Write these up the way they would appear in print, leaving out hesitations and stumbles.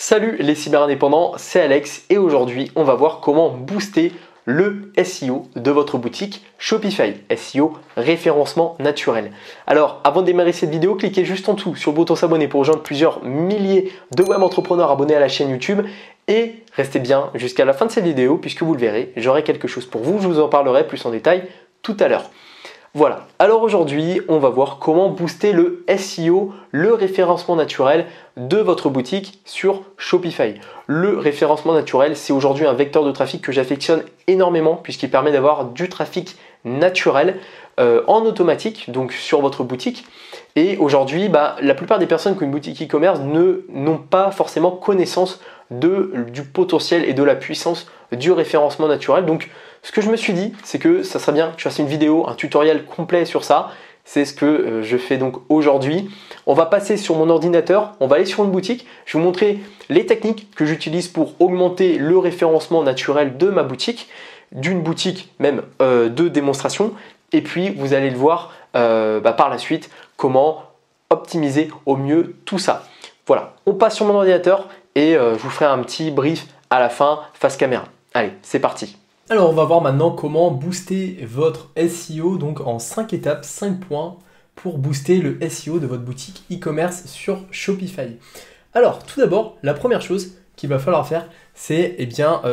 Salut les cyberindépendants, c'est Alex et aujourd'hui on va voir comment booster le SEO de votre boutique Shopify, SEO référencement naturel. Alors avant de démarrer cette vidéo, cliquez juste en dessous sur le bouton s'abonner pour rejoindre plusieurs milliers de web entrepreneurs abonnés à la chaîne YouTube et restez bien jusqu'à la fin de cette vidéo puisque vous le verrez, j'aurai quelque chose pour vous, je vous en parlerai plus en détail tout à l'heure. Voilà, alors aujourd'hui, on va voir comment booster le SEO, le référencement naturel de votre boutique sur Shopify. Le référencement naturel, c'est aujourd'hui un vecteur de trafic que j'affectionne énormément puisqu'il permet d'avoir du trafic naturel en automatique, donc sur votre boutique. Et aujourd'hui, la plupart des personnes qui ont une boutique e-commerce n'ont pas forcément connaissance du potentiel et de la puissance du référencement naturel. Donc, ce que je me suis dit, c'est que ça serait bien que je fasse une vidéo, un tutoriel complet sur ça. C'est ce que je fais donc aujourd'hui. On va passer sur mon ordinateur, on va aller sur une boutique. Je vais vous montrer les techniques que j'utilise pour augmenter le référencement naturel de ma boutique, d'une boutique même de démonstration. Et puis, vous allez le voir par la suite, comment optimiser au mieux tout ça. Voilà, on passe sur mon ordinateur et je vous ferai un petit brief à la fin face caméra. Allez, c'est parti. Alors, on va voir maintenant comment booster votre SEO, donc en 5 étapes, 5 points pour booster le SEO de votre boutique e-commerce sur Shopify. Alors, tout d'abord, la première chose qu'il va falloir faire, c'est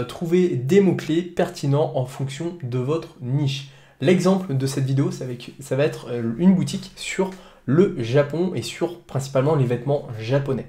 trouver des mots-clés pertinents en fonction de votre niche. L'exemple de cette vidéo, ça va être une boutique sur le Japon et sur principalement les vêtements japonais.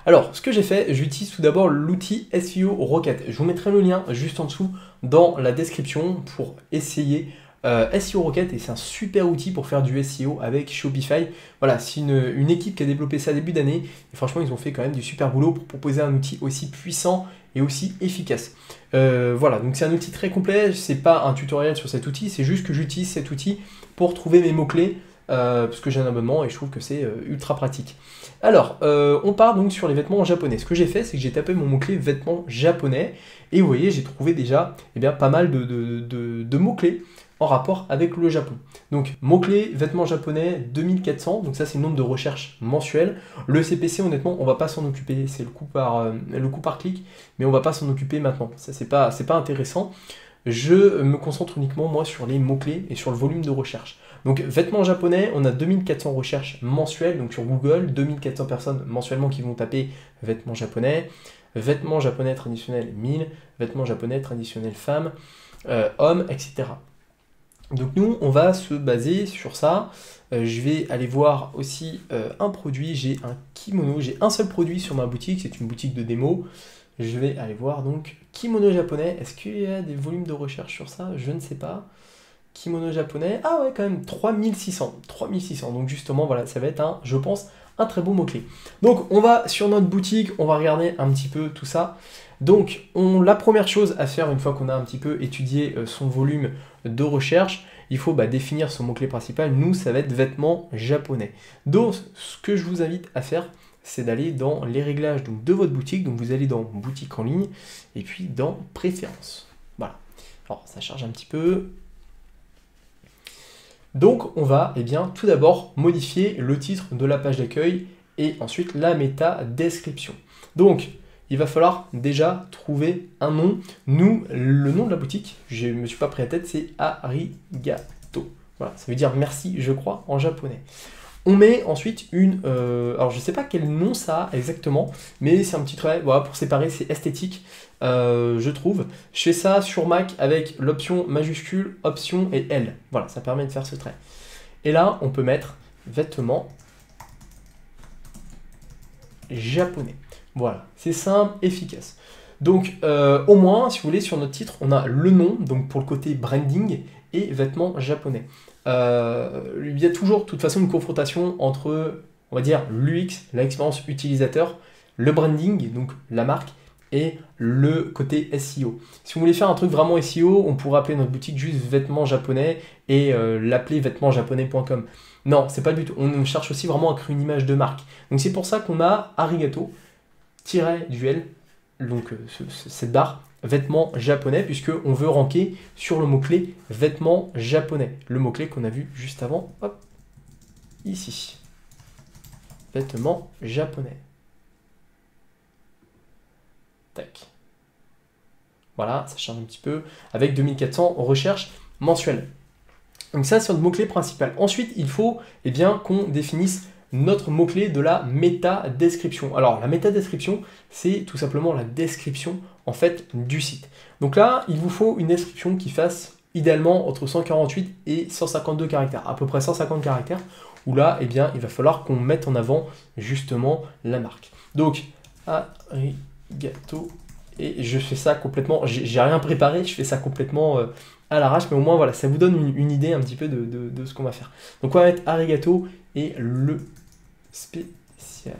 Alors, ce que j'ai fait, j'utilise tout d'abord l'outil SEO Rocket. Je vous mettrai le lien juste en dessous dans la description pour essayer SEO Rocket et c'est un super outil pour faire du SEO avec Shopify. Voilà, c'est une équipe qui a développé ça début d'année et franchement, ils ont fait quand même du super boulot pour proposer un outil aussi puissant et aussi efficace. Voilà, donc c'est un outil très complet, c'est pas un tutoriel sur cet outil, c'est juste que j'utilise cet outil pour trouver mes mots-clés parce que j'ai un abonnement et je trouve que c'est ultra pratique. Alors, on part donc sur les vêtements japonais. Ce que j'ai fait, c'est que j'ai tapé mon mot-clé vêtements japonais et vous voyez, j'ai trouvé déjà pas mal de mots-clés en rapport avec le Japon. Donc, mots-clés vêtements japonais 2400, donc ça c'est le nombre de recherches mensuelles. Le CPC, honnêtement, on va pas s'en occuper, c'est le coût par clic, mais on va pas s'en occuper maintenant. Ça, c'est pas intéressant. Je me concentre uniquement, moi, sur les mots-clés et sur le volume de recherche. Donc, vêtements japonais, on a 2400 recherches mensuelles, donc sur Google, 2400 personnes mensuellement qui vont taper vêtements japonais traditionnels 1000, vêtements japonais traditionnels femmes, hommes, etc. Donc nous, on va se baser sur ça. Je vais aller voir aussi un produit, j'ai un kimono, j'ai un seul produit sur ma boutique, c'est une boutique de démo. Je vais aller voir donc kimono japonais. Est-ce qu'il y a des volumes de recherche sur ça? Je ne sais pas. Kimono japonais, ah ouais, quand même 3600. Donc justement, voilà, ça va être je pense, un très bon mot-clé. Donc on va sur notre boutique, on va regarder un petit peu tout ça. Donc la première chose à faire une fois qu'on a un petit peu étudié son volume de recherche, il faut définir son mot-clé principal. Nous, ça va être vêtements japonais. Donc ce que je vous invite à faire, c'est d'aller dans les réglages de votre boutique. Donc vous allez dans boutique en ligne et puis dans préférences. Voilà. Alors ça charge un petit peu. Donc on va tout d'abord modifier le titre de la page d'accueil et ensuite la méta description. Donc il va falloir déjà trouver un nom. Nous, le nom de la boutique, je ne me suis pas pris la tête, c'est Arigato. Voilà, ça veut dire merci, je crois, en japonais. On met ensuite alors je ne sais pas quel nom ça a exactement, mais c'est un petit trait, voilà, pour séparer, c'est esthétique, je trouve. Je fais ça sur Mac avec l'option majuscule, option et L. Voilà, ça permet de faire ce trait. Et là, on peut mettre vêtements japonais. Voilà, c'est simple, efficace. Donc, au moins, si vous voulez, sur notre titre, on a le nom, donc pour le côté branding, et vêtements japonais. Il y a toujours, de toute façon, une confrontation entre, on va dire, l'UX, l'expérience utilisateur, le branding, donc la marque, et le côté SEO. Si vous voulez faire un truc vraiment SEO, on pourrait appeler notre boutique juste vêtements japonais et l'appeler vêtementsjaponais.com. Non, c'est pas du tout. On cherche aussi vraiment à créer une image de marque. Donc c'est pour ça qu'on a Arigato, -duel, donc cette barre, vêtements japonais, puisqu'on veut ranker sur le mot-clé vêtements japonais. Le mot-clé qu'on a vu juste avant, hop, ici. Vêtements japonais. Tac. Voilà, ça change un petit peu, avec 2400 recherches mensuelles. Donc ça, c'est notre mot-clé principal. Ensuite, il faut eh bien, qu'on définisse notre mot-clé de la métadescription. Alors, la métadescription, c'est tout simplement la description en fait du site. Donc là, il vous faut une description qui fasse idéalement entre 148 et 152 caractères, à peu près 150 caractères, où là, eh bien, il va falloir qu'on mette en avant justement la marque. Donc, arigato, et je fais ça complètement, j'ai rien préparé, je fais ça complètement à l'arrache, mais au moins, voilà, ça vous donne une idée un petit peu de ce qu'on va faire. Donc, on va mettre arigato et le spécialiste,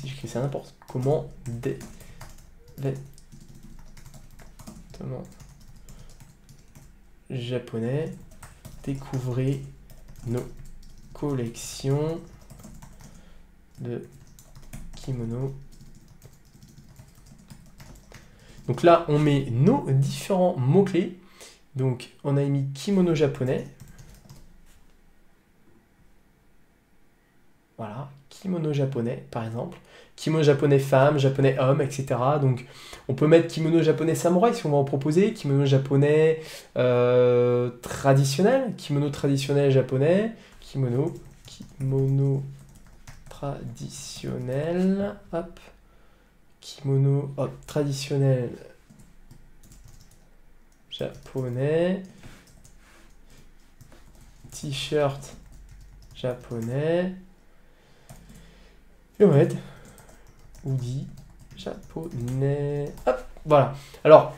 j'écris ça n'importe comment, des vêtements japonais, découvrez nos collections de kimono. Donc là, on met nos différents mots-clés. Donc, on a mis kimono japonais. Voilà, kimono japonais, par exemple. Kimono japonais femme, japonais homme, etc. Donc, on peut mettre kimono japonais samouraï si on va en proposer. Kimono japonais traditionnel. Kimono traditionnel japonais. Kimono traditionnel. Hop. Kimono traditionnel japonais. T-shirt japonais. Et on va mettre hoodie japonais. Hop, voilà. Alors,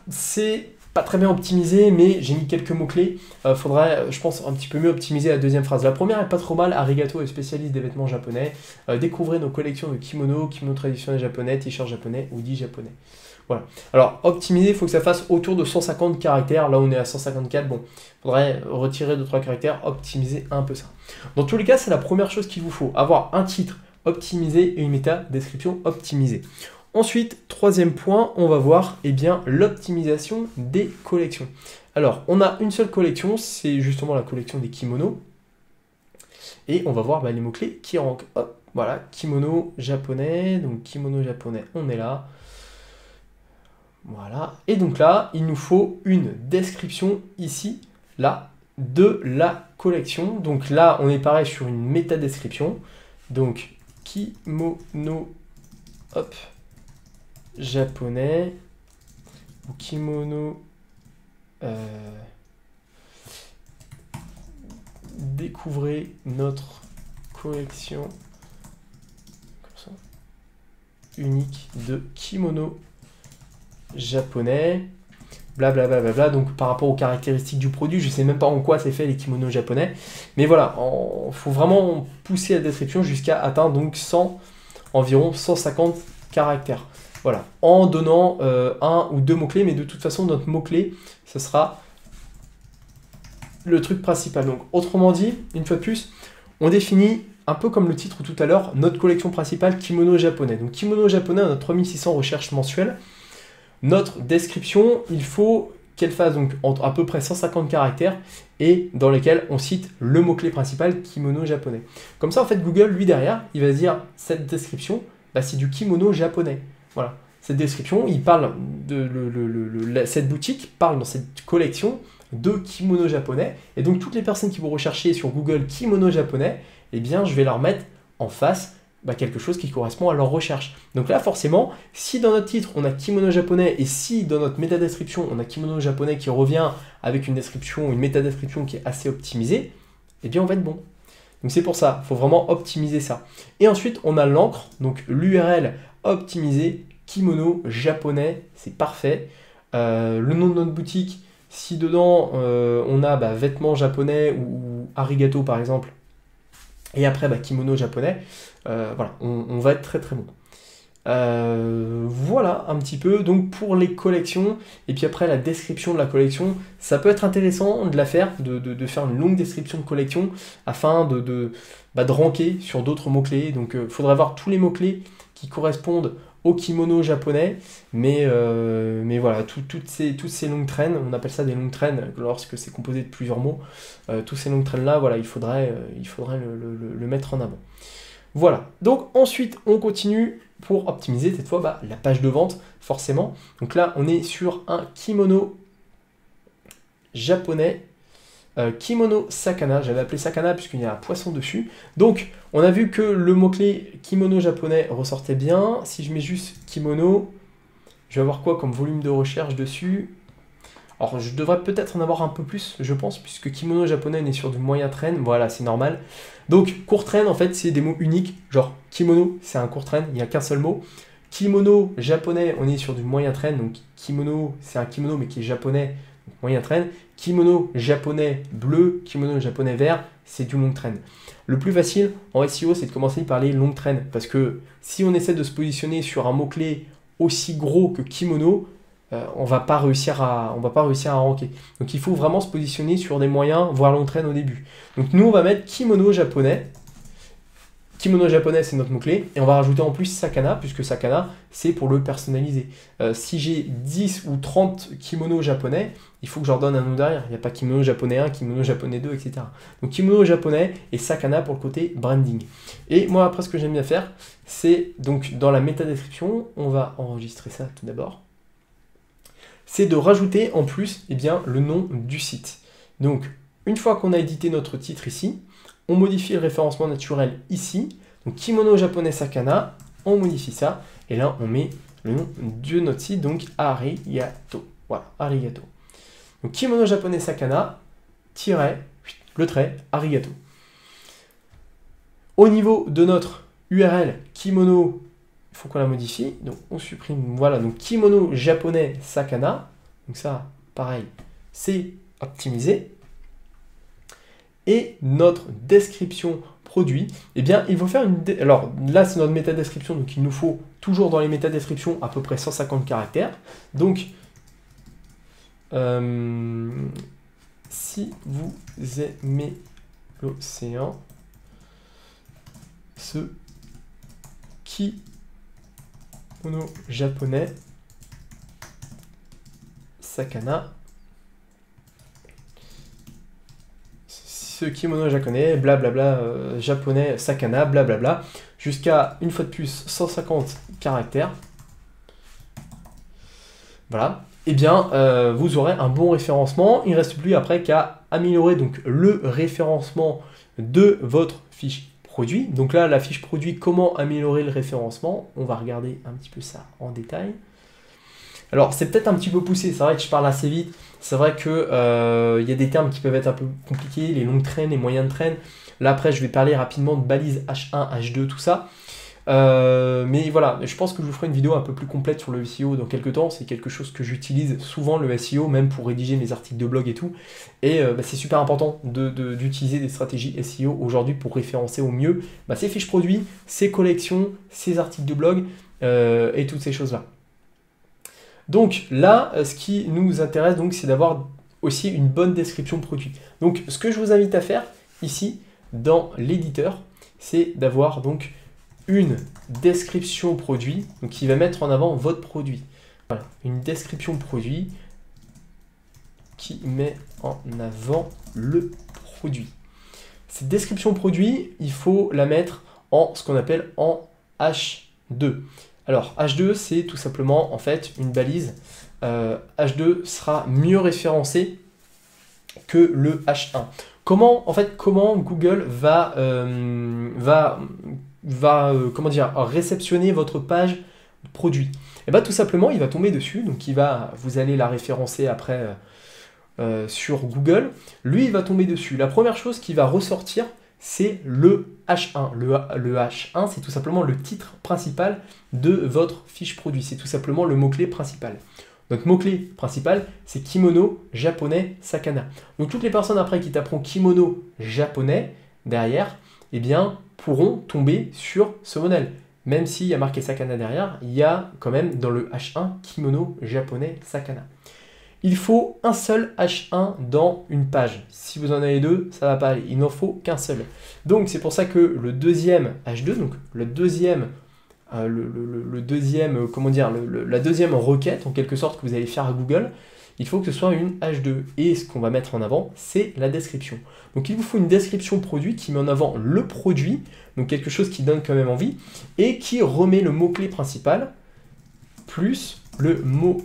c'est pas très bien optimisé, mais j'ai mis quelques mots-clés. Faudrait, je pense, un petit peu mieux optimiser la deuxième phrase. La première est pas trop mal. Arigato est spécialiste des vêtements japonais. Découvrez nos collections de kimono traditionnel japonais, t-shirt japonais, hoodie japonais. Voilà. Alors, optimiser, il faut que ça fasse autour de 150 caractères. Là, on est à 154. Bon, il faudrait retirer 2-3 caractères, optimiser un peu ça. Dans tous les cas, c'est la première chose qu'il vous faut. Avoir un titre optimisé et une méta-description optimisée. Ensuite, troisième point, on va voir eh bien, l'optimisation des collections. Alors, on a une seule collection, c'est justement la collection des kimonos. Et on va voir les mots-clés qui rentrent. Hop, voilà, kimono japonais. Donc, kimono japonais, on est là. Voilà. Et donc là, il nous faut une description ici, là, de la collection. Donc là, on est pareil sur une méta-description. Donc, kimono, hop, japonais, ou kimono, découvrez notre collection comme ça, unique de kimono japonais, blablabla. Bla bla bla. Donc par rapport aux caractéristiques du produit, je ne sais même pas en quoi c'est fait les kimonos japonais, mais voilà, il faut vraiment pousser la description jusqu'à atteindre donc environ 150 caractères. Voilà, en donnant un ou deux mots-clés, mais de toute façon, notre mot-clé, ce sera le truc principal. Donc, autrement dit, une fois de plus, on définit, un peu comme le titre tout à l'heure, notre collection principale kimono japonais. Donc, kimono japonais, on a 3600 recherches mensuelles. Notre description, il faut qu'elle fasse donc entre à peu près 150 caractères et dans lesquels on cite le mot-clé principal kimono japonais. Comme ça, en fait, Google, lui, derrière, il va se dire, cette description, c'est du kimono japonais. Voilà, cette description, il parle cette boutique parle dans cette collection de kimono japonais. Et donc, toutes les personnes qui vont rechercher sur Google kimono japonais, eh bien, je vais leur mettre en face quelque chose qui correspond à leur recherche. Donc là, forcément, si dans notre titre, on a kimono japonais et si dans notre métadescription, on a kimono japonais qui revient avec une description, une métadescription qui est assez optimisée, eh bien, on va être bon. Donc c'est pour ça, il faut vraiment optimiser ça. Et ensuite, on a l'encre, donc l'URL optimisé, kimono japonais, c'est parfait. Le nom de notre boutique, si dedans on a vêtements japonais ou arigato par exemple, et après kimono japonais, voilà, on va être très très bon. Voilà un petit peu donc pour les collections, et puis après la description de la collection, ça peut être intéressant de la faire, de faire une longue description de collection afin de ranker sur d'autres mots-clés. Donc il faudrait avoir tous les mots-clés qui correspondent au kimono japonais, mais voilà, toutes ces longues traînes, on appelle ça des longues traînes lorsque c'est composé de plusieurs mots, tous ces longues traînes là, voilà, il faudrait le mettre en avant. Voilà, donc ensuite on continue pour optimiser cette fois la page de vente, forcément. Donc là, on est sur un kimono japonais, kimono sakana, j'avais appelé sakana puisqu'il y a un poisson dessus. Donc, on a vu que le mot-clé kimono japonais ressortait bien. Si je mets juste kimono, je vais avoir quoi comme volume de recherche dessus? Alors, je devrais peut-être en avoir un peu plus, je pense, puisque kimono japonais, on est sur du moyen train. Voilà, c'est normal. Donc, court train, en fait, c'est des mots uniques. Genre, kimono, c'est un court train, il n'y a qu'un seul mot. Kimono japonais, on est sur du moyen train. Donc, kimono, c'est un kimono, mais qui est japonais, donc moyen train. Kimono japonais bleu, kimono japonais vert, c'est du long train. Le plus facile en SEO, c'est de commencer par les long train. Parce que si on essaie de se positionner sur un mot-clé aussi gros que kimono, on va pas réussir à ranker. Donc il faut vraiment se positionner sur des moyens, voire long train au début. Donc nous, on va mettre kimono japonais. Kimono japonais, c'est notre mot-clé. Et on va rajouter en plus sakana, puisque sakana, c'est pour le personnaliser. Si j'ai 10 ou 30 kimonos japonais, il faut que je leur donne un nom derrière. Il n'y a pas kimono japonais 1, kimono japonais 2, etc. Donc kimono japonais et sakana pour le côté branding. Et moi, après, ce que j'aime bien faire, c'est donc dans la métadescription, on va enregistrer ça tout d'abord. C'est de rajouter en plus le nom du site. Donc, une fois qu'on a édité notre titre ici, on modifie le référencement naturel ici. Donc, kimono japonais sakana, on modifie ça. Et là, on met le nom de notre site, donc arigato. Voilà, arigato. Donc, kimono japonais sakana, le trait, arigato. Au niveau de notre URL, kimono, il faut qu'on la modifie, donc on supprime, voilà, donc kimono japonais sakana, donc ça, pareil, c'est optimisé. Et notre description produit, eh bien, il faut faire une... Alors là, c'est notre métadescription, donc il nous faut toujours dans les métadescriptions à peu près 150 caractères. Donc, si vous aimez l'océan, ce kimono japonais sakana, ce kimono japonais, blablabla, japonais sakana, blablabla, jusqu'à, une fois de plus, 150 caractères. Voilà. Eh bien, vous aurez un bon référencement. Il ne reste plus après qu'à améliorer donc, le référencement de votre fiche produit. Donc là, la fiche produit, comment améliorer le référencement? On va regarder un petit peu ça en détail. Alors, c'est peut-être un petit peu poussé. C'est vrai que je parle assez vite. C'est vrai qu'il y a des termes qui peuvent être un peu compliqués, les longues traînes, les moyennes traînes. Là, après, je vais parler rapidement de balises H1, H2, tout ça. Mais voilà, je pense que je vous ferai une vidéo un peu plus complète sur le SEO dans quelques temps. C'est quelque chose que j'utilise souvent, le SEO, même pour rédiger mes articles de blog et tout. Et c'est super important d'utiliser des stratégies SEO aujourd'hui pour référencer au mieux ces fiches produits, ces collections, ces articles de blog et toutes ces choses-là. Donc là, ce qui nous intéresse, c'est d'avoir aussi une bonne description produit. Donc ce que je vous invite à faire ici, dans l'éditeur, c'est d'avoir donc une description produit, donc qui va mettre en avant votre produit. Voilà, une description produit qui met en avant le produit. Cette description produit, il faut la mettre en ce qu'on appelle en H2. Alors H2, c'est tout simplement en fait une balise. H2 sera mieux référencé que le H1. Comment Google va réceptionner votre page produit? Et bien tout simplement, il va tomber dessus, donc vous allez la référencer après sur Google. Lui, il va tomber dessus. La première chose qui va ressortir, c'est le H1. Le H1, c'est tout simplement le titre principal de votre fiche produit. C'est tout simplement le mot-clé principal. Notre mot-clé principal, c'est kimono japonais sakana. Donc toutes les personnes après qui taperont kimono japonais derrière, eh bien, pourront tomber sur ce modèle. Même s'il y a marqué sakana derrière, il y a quand même dans le H1 kimono japonais sakana. Il faut un seul H1 dans une page. Si vous en avez deux, ça ne va pas aller. Il n'en faut qu'un seul. Donc c'est pour ça que le deuxième H2, donc la deuxième requête en quelque sorte que vous allez faire à Google, il faut que ce soit une H2. Et ce qu'on va mettre en avant, c'est la description. Donc il vous faut une description produit qui met en avant le produit, donc quelque chose qui donne quand même envie, et qui remet le mot-clé principal, plus le mot,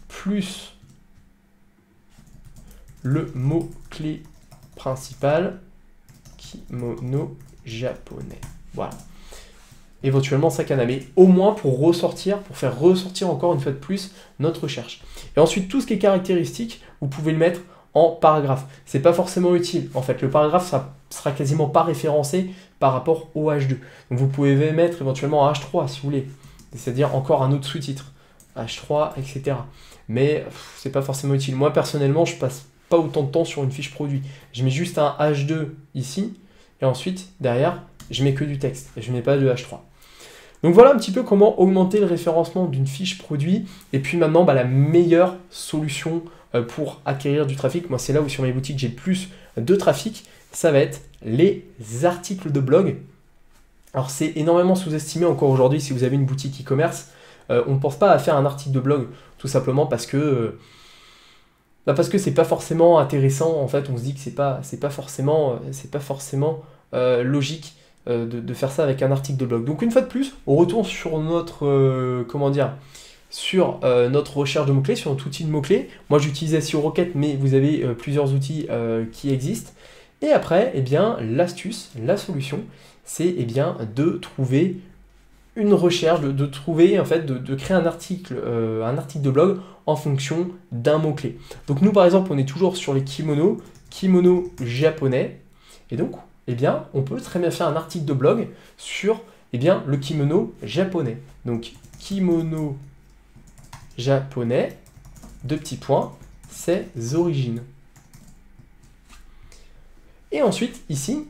plus le mot-clé principal, kimono japonais. Voilà. Éventuellement Sakana, au moins pour ressortir, pour faire ressortir encore une fois de plus notre recherche. Et ensuite, tout ce qui est caractéristique, vous pouvez le mettre en paragraphe. C'est pas forcément utile. En fait, le paragraphe, ça sera quasiment pas référencé par rapport au H2. Donc vous pouvez mettre éventuellement en H3 si vous voulez. C'est-à-dire encore un autre sous-titre. H3, etc. Mais c'est pas forcément utile. Moi, personnellement, je passe pas autant de temps sur une fiche produit. Je mets juste un H2 ici, et ensuite, derrière, je mets que du texte. Et je mets pas de H3. Donc voilà un petit peu comment augmenter le référencement d'une fiche produit. Et puis maintenant, la meilleure solution pour acquérir du trafic, moi c'est là où sur mes boutiques j'ai le plus de trafic, ça va être les articles de blog. Alors c'est énormément sous-estimé encore aujourd'hui si vous avez une boutique e-commerce. On ne pense pas à faire un article de blog, tout simplement parce que c'est pas forcément intéressant. En fait, on se dit que c'est pas forcément logique de faire ça avec un article de blog. Donc une fois de plus, on retourne sur notre notre recherche de mots-clés, sur notre outil de mots-clés. Moi j'utilise SEO Rocket, mais vous avez plusieurs outils qui existent. Et après, l'astuce, la solution, c'est de trouver une recherche, de trouver en fait, de créer un article de blog en fonction d'un mot-clé. Donc nous par exemple, on est toujours sur les kimono japonais, et donc on peut très bien faire un article de blog sur le kimono japonais. Donc kimono japonais, deux petits points, ses origines. Et ensuite, ici,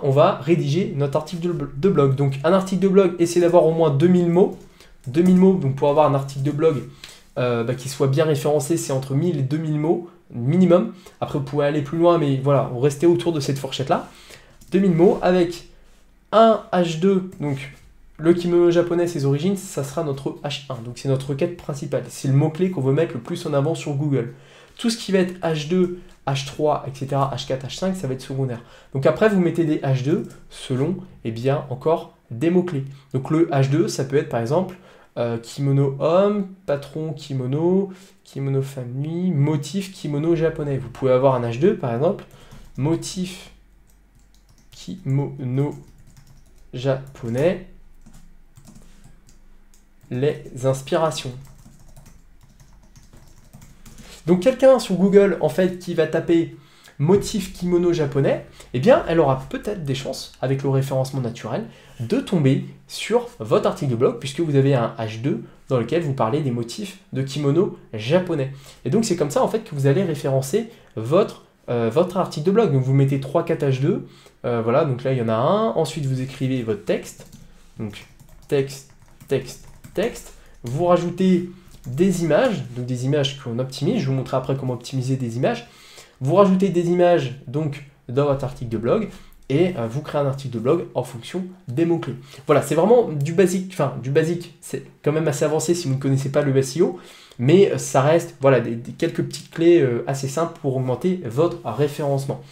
on va rédiger notre article de blog. Donc, un article de blog, essayez d'avoir au moins 2000 mots. 2000 mots, donc pour avoir un article de blog qui soit bien référencé, c'est entre 1000 et 2000 mots minimum. Après, vous pouvez aller plus loin, mais voilà, on restait autour de cette fourchette-là. 2000 mots avec un H2, donc le kimono japonais, ses origines, ça sera notre H1. Donc, c'est notre requête principale. C'est le mot-clé qu'on veut mettre le plus en avant sur Google. Tout ce qui va être H2, H3, etc., H4, H5, ça va être secondaire. Donc après, vous mettez des H2 selon, encore des mots-clés. Donc le H2, ça peut être par exemple kimono homme, patron kimono, kimono famille, motif kimono japonais. Vous pouvez avoir un H2 par exemple, motif kimono japonais, les inspirations. Donc quelqu'un sur Google en fait qui va taper motif kimono japonais, elle aura peut-être des chances avec le référencement naturel de tomber sur votre article de blog puisque vous avez un H2 dans lequel vous parlez des motifs de kimono japonais. Et donc c'est comme ça en fait que vous allez référencer votre article de blog. Donc vous mettez 3-4 H2, voilà, donc là il y en a un, ensuite vous écrivez votre texte, donc texte, vous rajoutez des images, donc des images qu'on optimise. Je vais vous montrer après comment optimiser des images. Vous rajoutez des images donc dans votre article de blog et vous créez un article de blog en fonction des mots-clés. Voilà, c'est vraiment du basique, c'est quand même assez avancé si vous ne connaissez pas le SEO, mais ça reste voilà, quelques petites clés assez simples pour augmenter votre référencement.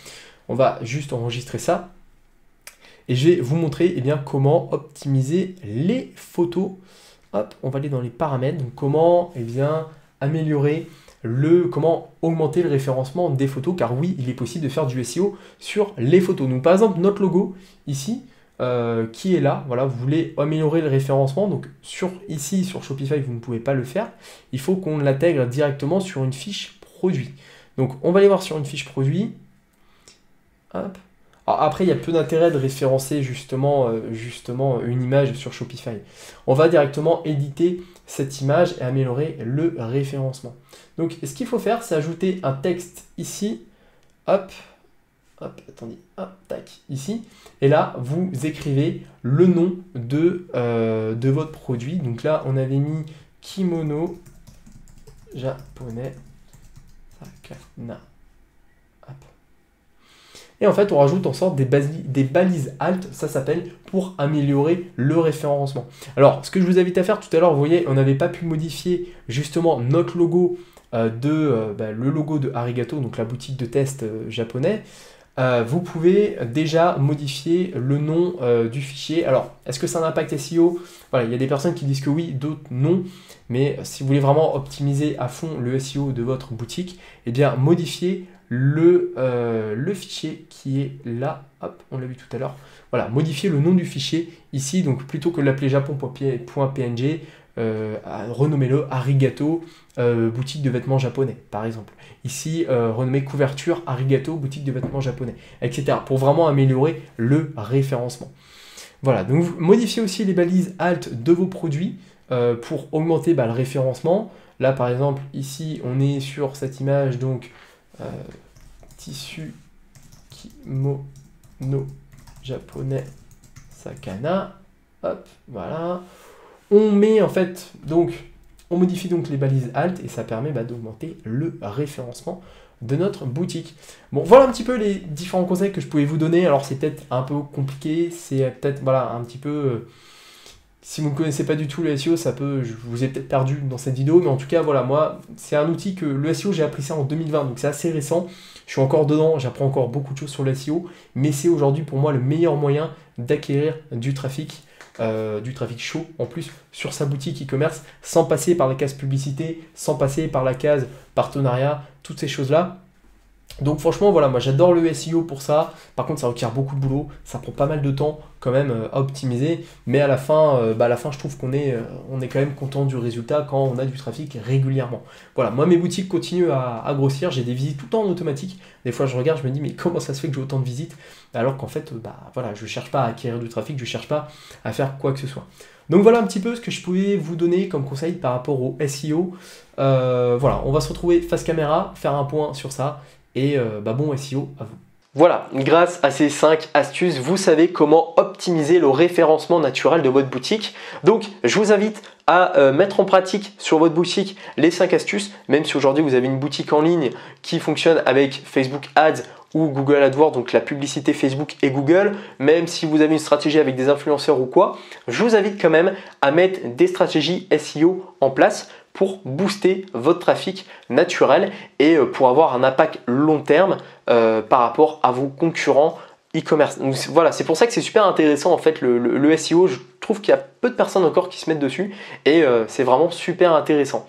On va juste enregistrer ça et je vais vous montrer comment optimiser les photos. Hop, on va aller dans les paramètres, donc comment améliorer comment augmenter le référencement des photos, car oui, il est possible de faire du SEO sur les photos. Donc par exemple, notre logo ici, qui est là, voilà, vous voulez améliorer le référencement, donc ici sur Shopify, vous ne pouvez pas le faire, il faut qu'on l'intègre directement sur une fiche produit. Donc on va aller voir sur une fiche produit, hop. Alors après, il y a peu d'intérêt de référencer justement une image sur Shopify. On va directement éditer cette image et améliorer le référencement. Donc, ce qu'il faut faire, c'est ajouter un texte ici. Hop, attendez, hop, tac, ici. Et là, vous écrivez le nom de votre produit. Donc là, on avait mis kimono japonais. Sakana. Et en fait, on rajoute en sorte des balises alt, ça s'appelle, pour améliorer le référencement. Alors, ce que je vous invite à faire tout à l'heure, vous voyez, on n'avait pas pu modifier justement notre logo le logo de Arigato, donc la boutique de test japonais, vous pouvez déjà modifier le nom du fichier. Alors, est-ce que ça a un impact SEO? Voilà, il y a des personnes qui disent que oui, d'autres non. Mais si vous voulez vraiment optimiser à fond le SEO de votre boutique, eh bien, modifiez le fichier qui est là. Hop, on l'a vu tout à l'heure. Voilà, modifiez le nom du fichier ici. Donc, plutôt que de l'appeler japon.png, renommez-le Arigato, boutique de vêtements japonais, par exemple. Ici, renommez couverture Arigato, boutique de vêtements japonais, etc. Pour vraiment améliorer le référencement. Voilà, donc modifiez aussi les balises alt de vos produits pour augmenter le référencement. Là, par exemple, ici, on est sur cette image, donc tissu kimono japonais sakana. Hop, voilà. On met en fait, donc, on modifie donc les balises alt et ça permet d'augmenter le référencement de notre boutique. Bon, voilà un petit peu les différents conseils que je pouvais vous donner. Alors, c'est peut-être un peu compliqué, c'est peut-être, voilà, un petit peu... si vous ne connaissez pas du tout le SEO, je vous ai peut-être perdu dans cette vidéo, mais en tout cas, voilà, moi, c'est un outil que le SEO, j'ai appris ça en 2020, donc c'est assez récent. Je suis encore dedans, j'apprends encore beaucoup de choses sur le SEO, mais c'est aujourd'hui pour moi le meilleur moyen d'acquérir du trafic chaud en plus sur sa boutique e-commerce sans passer par la case publicité, sans passer par la case partenariat, toutes ces choses-là. Donc franchement, voilà, moi j'adore le SEO pour ça. Par contre, ça requiert beaucoup de boulot, ça prend pas mal de temps quand même à optimiser. Mais à la fin, je trouve qu'on est quand même content du résultat quand on a du trafic régulièrement. Voilà, moi mes boutiques continuent à grossir, j'ai des visites tout le temps en automatique. Des fois je regarde, je me dis mais comment ça se fait que j'ai autant de visites? Alors qu'en fait, voilà, je cherche pas à acquérir du trafic, je cherche pas à faire quoi que ce soit. Donc voilà un petit peu ce que je pouvais vous donner comme conseil par rapport au SEO. Voilà, on va se retrouver face caméra, faire un point sur ça. Et bon SEO à vous. Voilà, grâce à ces 5 astuces, vous savez comment optimiser le référencement naturel de votre boutique. Donc, je vous invite à mettre en pratique sur votre boutique les 5 astuces, même si aujourd'hui vous avez une boutique en ligne qui fonctionne avec Facebook Ads ou Google AdWords, donc la publicité Facebook et Google, même si vous avez une stratégie avec des influenceurs ou quoi, je vous invite quand même à mettre des stratégies SEO en place pour booster votre trafic naturel et pour avoir un impact long terme par rapport à vos concurrents e-commerce. Donc voilà, c'est pour ça que c'est super intéressant en fait le SEO. Je trouve qu'il y a peu de personnes encore qui se mettent dessus et c'est vraiment super intéressant.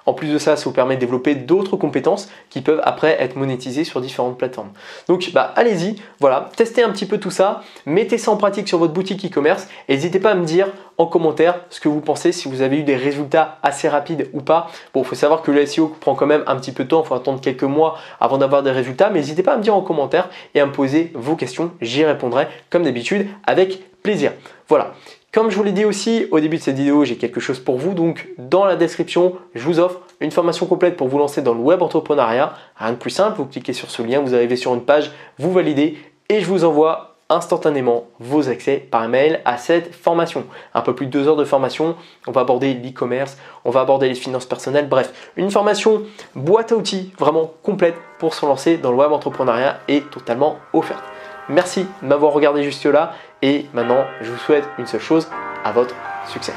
En plus de ça, ça vous permet de développer d'autres compétences qui peuvent après être monétisées sur différentes plateformes. Donc allez-y, voilà, testez un petit peu tout ça, mettez ça en pratique sur votre boutique e-commerce et n'hésitez pas à me dire en commentaire ce que vous pensez, si vous avez eu des résultats assez rapides ou pas. Bon, il faut savoir que le SEO prend quand même un petit peu de temps, il faut attendre quelques mois avant d'avoir des résultats, mais n'hésitez pas à me dire en commentaire et à me poser vos questions, j'y répondrai comme d'habitude avec plaisir. Voilà. Comme je vous l'ai dit aussi au début de cette vidéo, j'ai quelque chose pour vous. Donc dans la description, je vous offre une formation complète pour vous lancer dans le web entrepreneuriat. Rien de plus simple, vous cliquez sur ce lien, vous arrivez sur une page, vous validez et je vous envoie instantanément vos accès par email à cette formation. Un peu plus de 2 heures de formation, on va aborder l'e-commerce, on va aborder les finances personnelles, bref, une formation boîte à outils vraiment complète pour se lancer dans le web entrepreneuriat et totalement offerte. Merci de m'avoir regardé jusque là et maintenant je vous souhaite une seule chose, à votre succès.